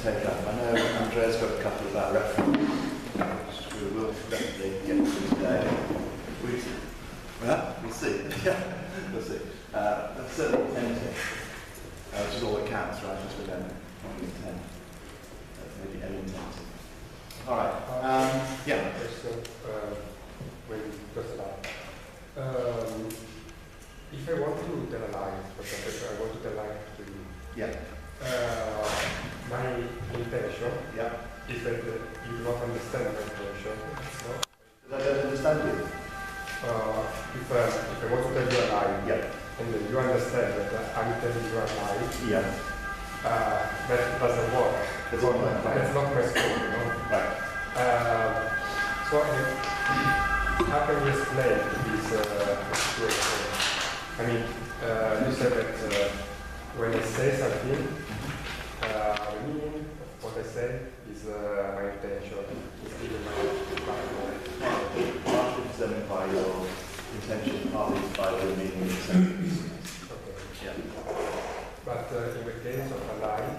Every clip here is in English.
take up. I know Andrea's got a couple of our references, which we will definitely get to today. We'll see. Yeah, we'll see. That's certainly 10 which is all that counts, right? Just remember, only 10. Maybe 8 and 10. All right. Yeah. If I want to tell a lie, for example, I want to tell a lie to you. Yeah. My intention is that you do not understand my intention. No? That I don't understand you. If I want to tell you a lie, and you understand that I'm telling you a lie, that doesn't work. That's not my scope, you know? Right. So how can you explain this situation? I mean, you said that when I say something, the meaning of what I say is my intention. It's even my partly determined by your intention, partly by the meaning of the sentence. Okay. Yeah. But in the case of a lie,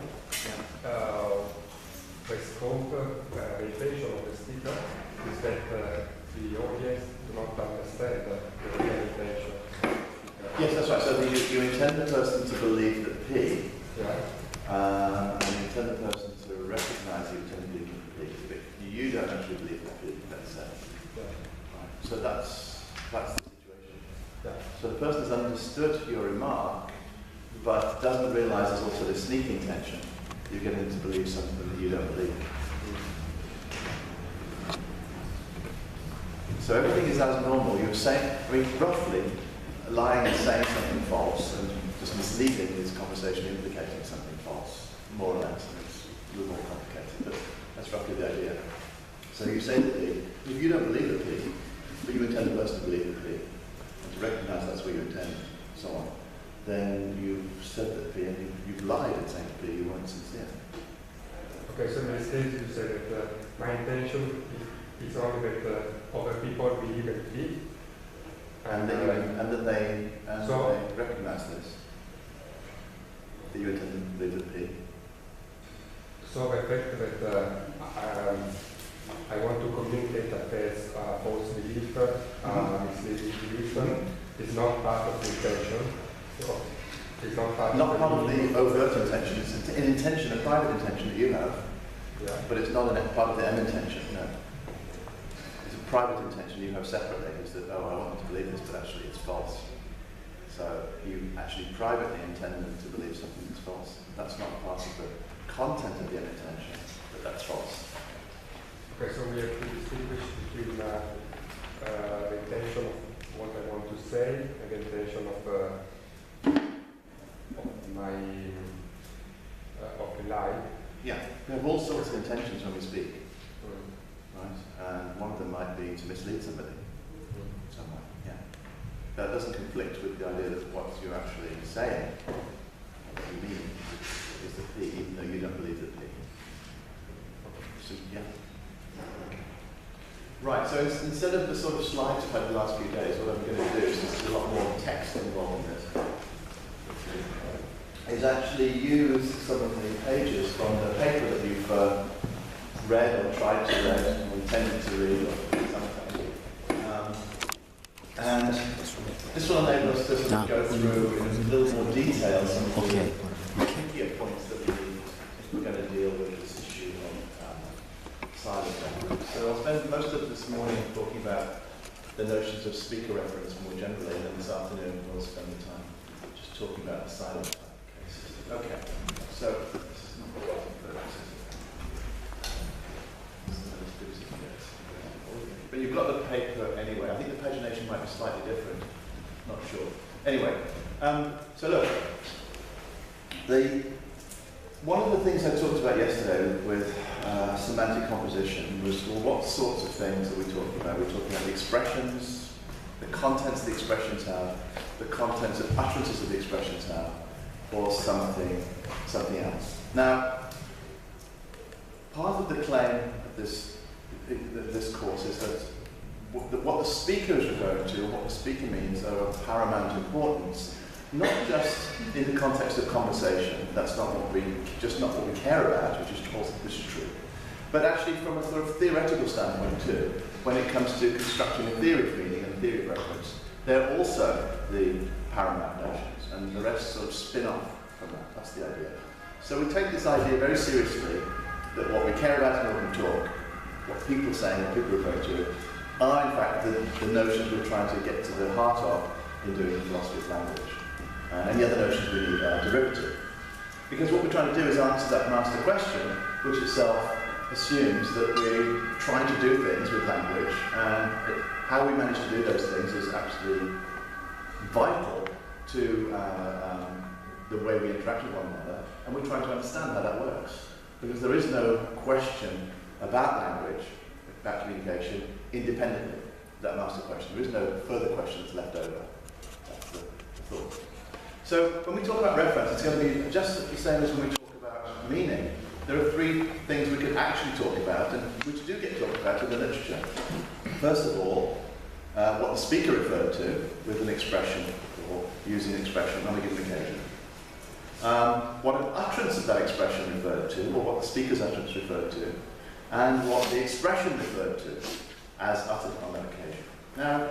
the scope, the intention of the speaker is that the audience do not understand the real intention. Yes, that's right. So you intend the person to believe that P, and you intend the person to recognise you intend to believe in P, but you don't actually believe in P, let's say. Right. So that's the situation. So the person has understood your remark, but doesn't realise there's also this sneaking tension. You're getting them to believe something that you don't believe. So everything is as normal. You're saying, I mean, roughly, lying and saying something false and just misleading is conversation implicating something false, more or less. And it's a little more complicated, but that's roughly the idea. So you say the P, if you don't believe the P, but you intend the person to believe the P, and to recognise that's what you intend, so on, then you've said the P and you've lied in saying the P, you weren't sincere. Okay, so in this case you say that my intention is only that other people believe in P, and that they recognise this, that you intend to believe the P. So the fact that I want to communicate that there's false belief, misleading belief, is not part of the intention. So it's not part of the overt intention. It's an intention, a private intention that you have, but it's not part of the M intention. No. It's a private intention you have separately. Is that I want them to believe this, but actually it's false. So you actually privately intend them to believe something that's false. That's not part of the content of the M intention, but that's false. Okay, so we have to distinguish between the intention of what I want to say and the intention of my of the lie. Yeah, we have all sorts of intentions when we speak, right? And one of them might be to mislead somebody somewhere. Yeah, that doesn't conflict with the idea that what you're actually saying, what you mean, is the P, even though you don't believe the P. So, yeah. Right, so instead of the sort of slides we've had the last few days, what I'm going to do is there's a lot more text involved in this. Is actually use some of the pages from the paper that you've read or tried to read or intended to read or something. And this will enable us to sort of go through in a little more detail some of the trickier points that we're going to deal with this issue of silent reference. So I'll spend most of this morning talking about the notions of speaker reference more generally, and then this afternoon we'll spend the time just talking about the silent type cases. Okay, so this is not what but you've got the paper anyway. I think the pagination might be slightly different. Not sure. Anyway, so look, one of the things I talked about yesterday with semantic composition was, well, what sorts of things are we talking about? We're talking about the expressions, the contents the expressions have, the contents of utterances of the expressions have, or something else. Now, part of the claim of this course is that what the speaker is referring to, what the speaker means, are of paramount importance, not just in the context of conversation, that's not what we care about, which is true, but actually from a sort of theoretical standpoint too. When it comes to constructing a theory of meaning and a theory of reference, they're also the paramount notions, and the rest sort of spin off from that. That's the idea. So we take this idea very seriously, that what we care about in open talk, what people are saying, what people refer to, are in fact the notions we're trying to get to the heart of in doing philosophy of language. And the other notions we need are derivative. Because what we're trying to do is answer that master question, which itself assumes that we're trying to do things with language, and how we manage to do those things is absolutely vital to the way we interact with one another, and we're trying to understand how that works. Because there is no question about language, about communication, independently of that master question. There is no further question that's left over. That's the thought. So when we talk about reference, it's going to be just the same as when we talk about meaning. There are three things we could actually talk about, and which do get talked about in the literature. First of all, what the speaker referred to with an expression, or using an expression on a given occasion. What an utterance of that expression referred to, or what the speaker's utterance referred to, and what the expression referred to as uttered on that occasion. Now,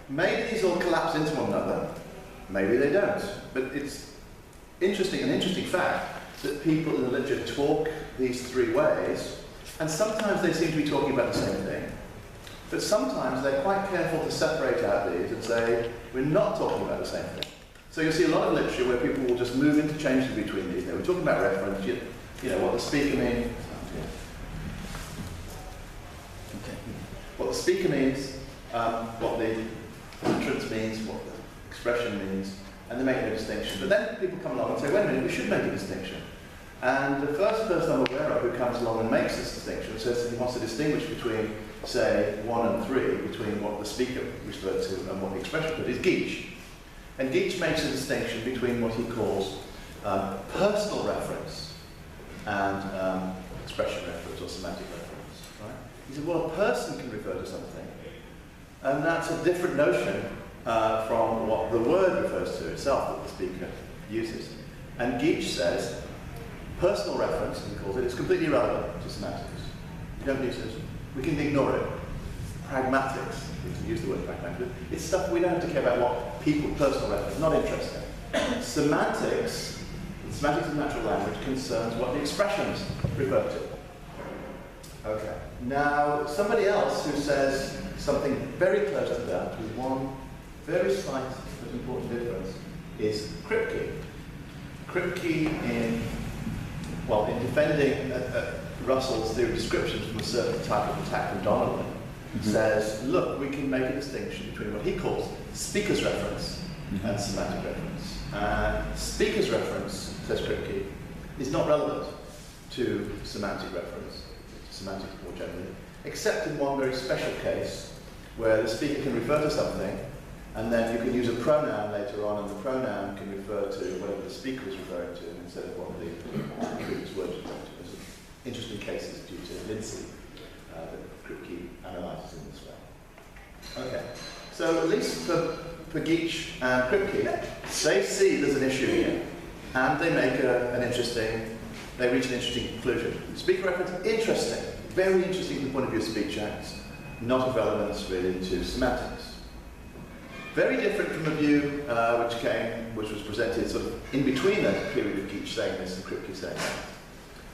maybe these all collapse into one another, maybe they don't, but it's an interesting fact that people in the literature talk these three ways, and sometimes they seem to be talking about the same thing, but sometimes they're quite careful to separate out these and say, we're not talking about the same thing. So you'll see a lot of literature where people will just move interchangeably between these. We're talking about reference, you know, what the speaker means. What the speaker means, what the utterance means, what the expression means, and they make no distinction. But then people come along and say, wait a minute, we should make a distinction. And the first person I'm aware of who comes along and makes this distinction says that he wants to distinguish between, say, 1 and 3, between what the speaker referred to and what the expression could, is Geach. And Geach makes a distinction between what he calls personal reference and expression reference or semantic reference. Right? He said, well, a person can refer to something, and that's a different notion from what the word refers to itself that the speaker uses. And Geach says, personal reference, he calls it, is completely irrelevant to semantics. You don't use it. We can ignore it. Pragmatics, we can use the word pragmatic. It's stuff we don't have to care about what people, personal reference, not interesting. Semantics of natural language concerns what the expressions refer to. Okay. Now, somebody else who says something very close to that, with one very slight but important difference, is Kripke. Kripke in defending Russell's theory of descriptions from a certain type of attack from Donnelly, says, look, we can make a distinction between what he calls speaker's reference and semantic reference. Speaker's reference, says Kripke, is not relevant to semantic reference, semantics more generally, except in one very special case where the speaker can refer to something, and then you can use a pronoun later on, and the pronoun can refer to whatever the speaker is referring to instead of what the previous word is referring to. There's interesting cases due to Lindsay that Kripke analyzes in this way. Okay, so at least for Geach and Kripke, they see there's an issue here, and they make they reach an interesting conclusion. Speaker reference, interesting, very interesting from the point of view of speech acts, not of relevance really to semantics. Very different from the view which was presented sort of in between the period of Geach saying this and Kripke saying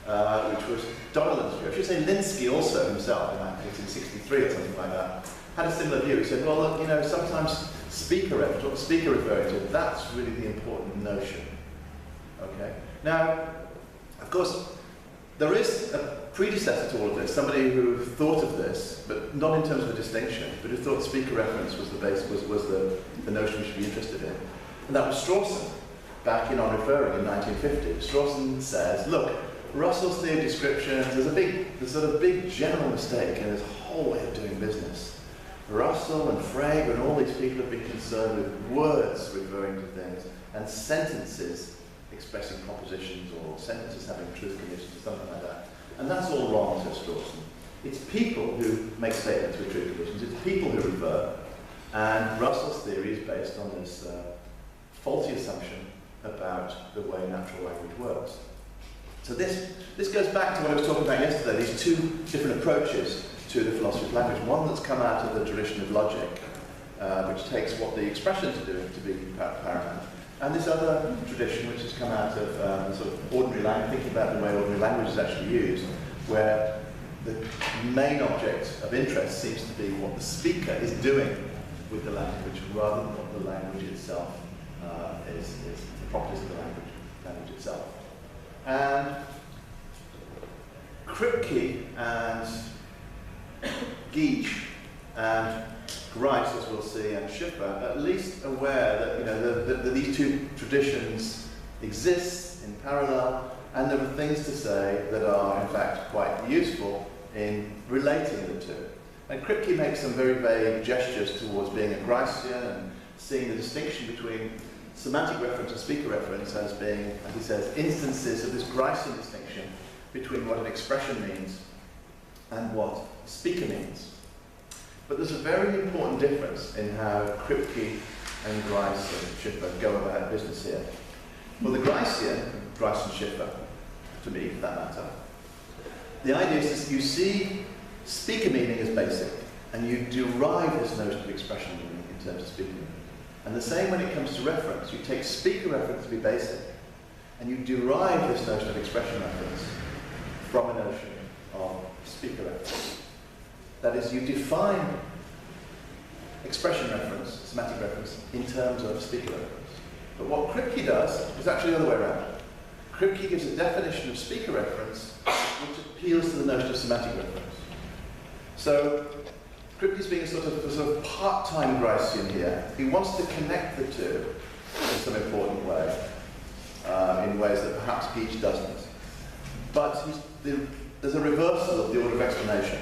that, which was Donnelly's view. I should say Linsky also himself, in 1863 or something like that, had a similar view. He said, well, look, you know, sometimes speaker reference, what the speaker referring to, that's really the important notion. Okay? Now, of course, there is a predecessor to all of this, somebody who thought of this, but not in terms of a distinction, but who thought speaker reference was the base, was the notion we should be interested in. And that was Strawson, back in On Referring in 1950. Strawson says, look, Russell's theory of descriptions, there's sort of big general mistake in this whole way of doing business. Russell and Frege and all these people have been concerned with words referring to things and sentences expressing propositions or sentences having truth conditions or something like that. And that's all wrong, says Strawson. It's people who make statements with truth conditions. It's people who refer. And Russell's theory is based on this faulty assumption about the way natural language works. So this goes back to what I was talking about yesterday, these two different approaches to the philosophy of language. One that's come out of the tradition of logic, which takes what the expressions are doing to be paramount, and this other tradition which has come out of sort of ordinary language, thinking about the way ordinary language is actually used, where the main object of interest seems to be what the speaker is doing with the language rather than what the language itself is the properties of the language itself. And Kripke and Geach and Grice, as we'll see, and Schiffer, are at least aware that, that these two traditions exist in parallel, and there are things to say that are, in fact, quite useful in relating the two. And Kripke makes some very vague gestures towards being a Gricean and seeing the distinction between semantic reference and speaker reference as being, as he says, instances of this Gricean distinction between what an expression means and what a speaker means. But there's a very important difference in how Kripke and Grice and Schiffer go about business here. Well, the Gricean, Grice and Schiffer, to me, for that matter, the idea is that you see speaker meaning as basic, and you derive this notion of expression meaning in terms of speaker meaning. And the same when it comes to reference. You take speaker reference to be basic, and you derive this notion of expression reference from a notion of speaker reference. That is, you define expression reference, semantic reference, in terms of speaker reference. But what Kripke does is actually the other way around. Kripke gives a definition of speaker reference which appeals to the notion of semantic reference. So Kripke's being a sort of part-time Gricean here. He wants to connect the two in some important way, in ways that perhaps Geach doesn't. But there's a reversal of the order of explanation.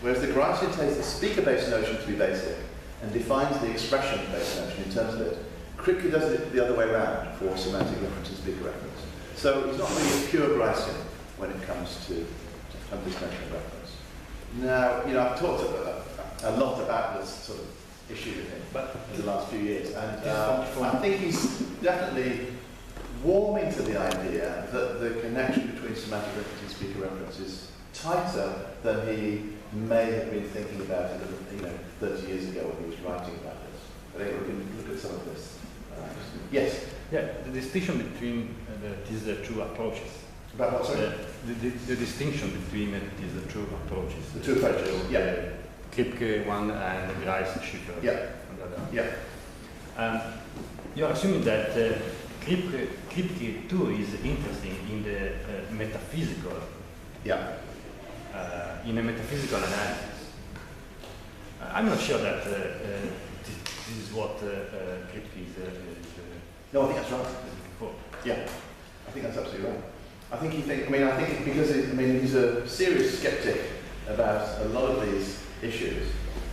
Whereas the Gricean takes the speaker-based notion to be basic and defines the expression-based notion in terms of it, Kripke does it the other way around for semantic reference and speaker reference. So he's not really a pure Gricean when it comes to this notion of reference. Now, I've talked a lot about this sort of issue with him in the last few years, and I think he's definitely warming to the idea that the connection between semantic reference and speaker reference is tighter than he may have been thinking about it, 30 years ago when he was writing about this. But anyway, we can look at some of this. Yes? Yeah, the distinction between these two approaches. About what, sorry? The distinction between these two approaches. The two approaches, yeah. Kripke one and Grice Schiffer. Yeah. Yeah. You're assuming that Kripke too is interested in the metaphysical. Yeah. In a metaphysical analysis. I'm not sure that this is what Kripke is. No, I think that's right. For. Yeah, I think that's absolutely right. I think because he's a serious skeptic about a lot of these issues,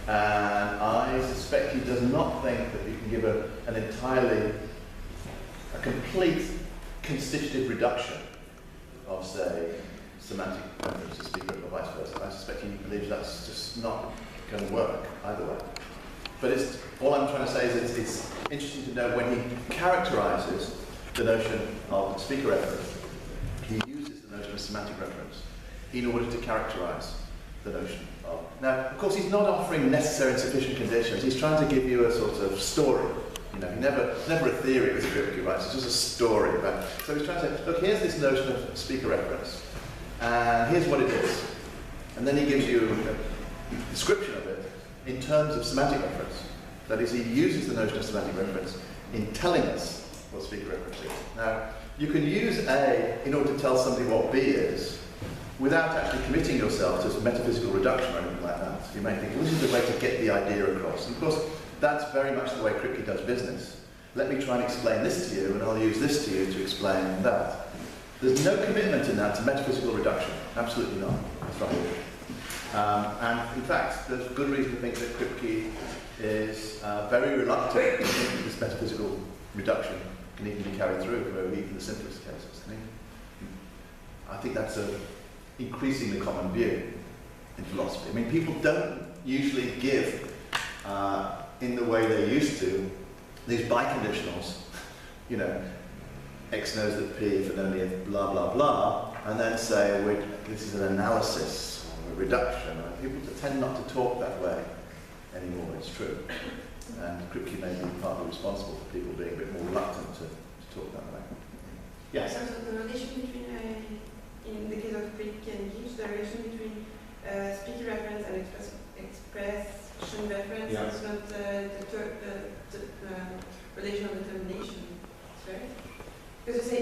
and I suspect he does not think that you can give a complete constitutive reduction of, say, semantic reference to speaker or vice versa. I suspect he believes that's just not going to work either way. But all I'm trying to say is it's interesting to know when he characterizes the notion of speaker reference, he uses the notion of semantic reference in order to characterize the notion of. Now, of course, he's not offering necessary and sufficient conditions. He's trying to give you a sort of story. Never a theory with Kripke, right? It's just a story about. So he's trying to say, look, here's this notion of speaker reference, and here's what it is. And then he gives you a description of it in terms of semantic reference. That is, he uses the notion of semantic reference in telling us what speaker reference is. Now, you can use A in order to tell somebody what B is without actually committing yourself to metaphysical reduction or anything like that. So you may think, well, this is the way to get the idea across. And of course, that's very much the way Kripke does business. Let me try and explain this to you, and I'll use this to you to explain that. There's no commitment in that to metaphysical reduction. Absolutely not. That's right. And in fact, there's good reason to think that Kripke is very reluctant to think that this metaphysical reduction can even be carried through for even the simplest cases. I think that's an increasingly common view in philosophy. People don't usually give, in the way they used to, these biconditionals you know, X knows that P if and only if blah, blah, blah, and then say, this is an analysis or a reduction. People tend not to talk that way anymore, it's true. And Kripke may be partly responsible for people being a bit more reluctant to talk that way. Yes? So the relation between, in the case of Kripke and Gibbs, the relation between speaker reference and expression reference is not the relation of determination, right? Because you say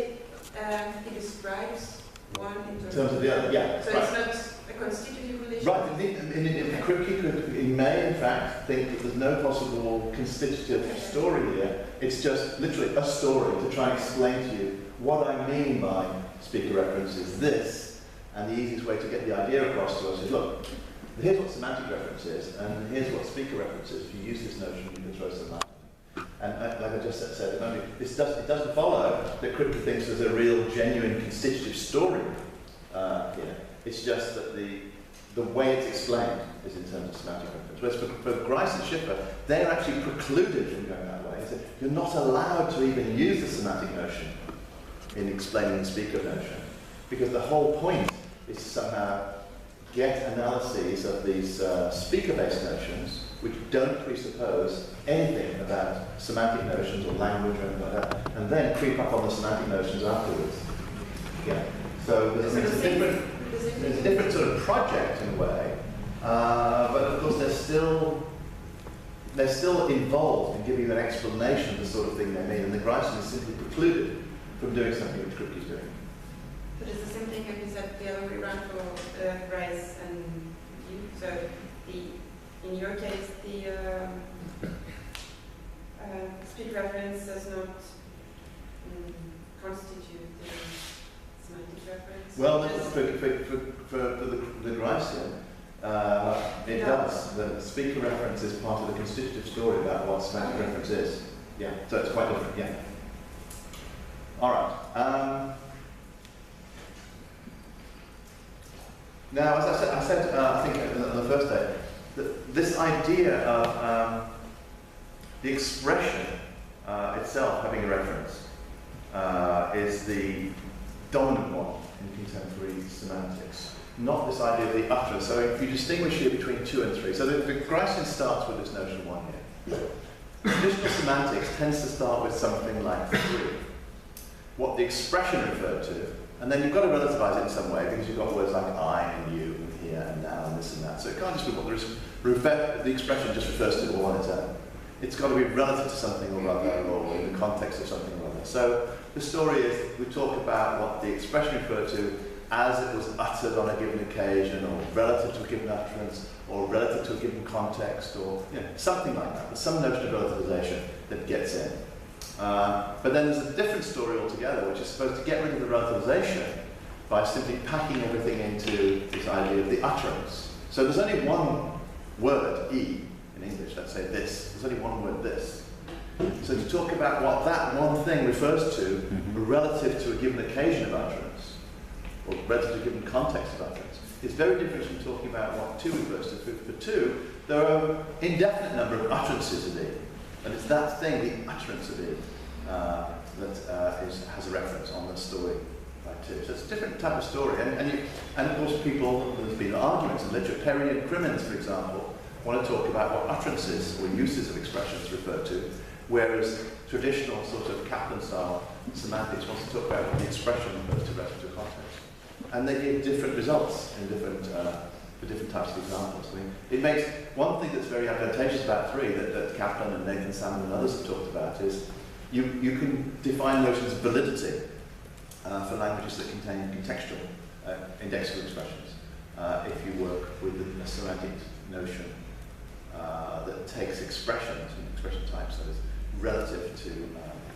it describes one in terms of the other, yeah. So it's not a constitutive relation? Right, Kripke may in fact think that there's no possible constitutive story here. It's just literally a story to try and explain to you what I mean by speaker reference is this, and the easiest way to get the idea across to us is, look, here's what semantic reference is, and here's what speaker reference is. If you use this notion, you can throw some light. And like I just said, it doesn't follow that Kripke thinks there's a real, genuine, constitutive story here. It's just that the way it's explained is in terms of semantic reference. Whereas for Grice and Schiffer, they're actually precluded from going that way. So you're not allowed to even use the semantic notion in explaining the speaker notion, because the whole point is to somehow get analyses of these speaker-based notions which don't presuppose anything about semantic notions or language or anything like that, and then creep up on the semantic notions afterwards. Yeah. So there's a different sort of project in a way, but of course they're still involved in giving you an explanation of the sort of thing they mean, and the Gricean is simply precluded from doing something which Kripke's doing. But it's the same thing as you said the other way around for Grice and you. So in your case, the speech reference does not constitute the semantic reference. Well, for the Gricean, it does. The speaker reference is part of the constitutive story about what semantic reference is. Yeah, so it's quite different, yeah. All right. Now, as I said, I think on the first day, this idea of the expression itself having a reference is the dominant one in contemporary semantics, not this idea of the utterance. So if you distinguish here between 2 and 3, so the Gricean starts with this notion 1 here. Traditional semantics tends to start with something like 3, what the expression referred to, and then you've got to relativize it in some way because you've got words like I and you and here and now and this and that. So it can't just be what there is. The expression just refers to all on its own. It's got to be relative to something or other, or in the context of something or other. So the story is we talk about what the expression referred to as it was uttered on a given occasion, or relative to a given utterance, or relative to a given context, or something like that. There's some notion of relativization that gets in. But then there's a different story altogether, which is supposed to get rid of the relativization by simply packing everything into this idea of the utterance. So there's only one word, E, in English, let's say this. There's only one word, this. So to talk about what that one thing refers to relative to a given occasion of utterance, or relative to a given context of utterance, is very different from talking about what 2 refers to. For 2, there are an indefinite number of utterances of E. And it's that thing, the utterance of it, that has a reference on the story by 2. So it's a different type of story. And of course, there's been arguments in literature. Perry and Crimmins, for example, want to talk about what utterances or uses of expressions refer to, whereas traditional sort of Kaplan-style semantics wants to talk about what the expression refers to relative to context. And they give different results in different for different types of examples. I mean, it makes one thing that's very advantageous about 3 that Kaplan and Nathan Salmon and others have talked about is you can define notions of validity for languages that contain contextual indexable expressions if you work with a semantic notion that takes expressions and expression types that is relative to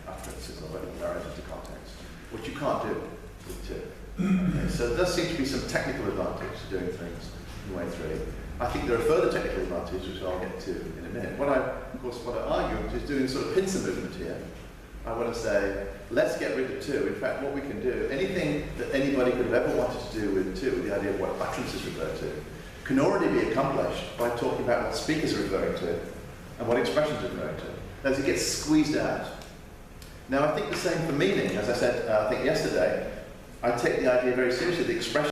utterances or relative to context, which you can't do with 2. Okay, so there does seem to be some technical advantage to doing things in way 3. I think there are further technical advantages, which I'll get to in a minute. What I argue is doing a sort of pincer movement here. I want to say, let's get rid of 2. In fact, what we can do, anything that anybody could have ever wanted to do with 2, the idea of what utterances refer to, can already be accomplished by talking about what speakers are referring to and what expressions are referring to. As it gets squeezed out. Now I think the same for meaning. As I said, I think yesterday, I take the idea very seriously. The expression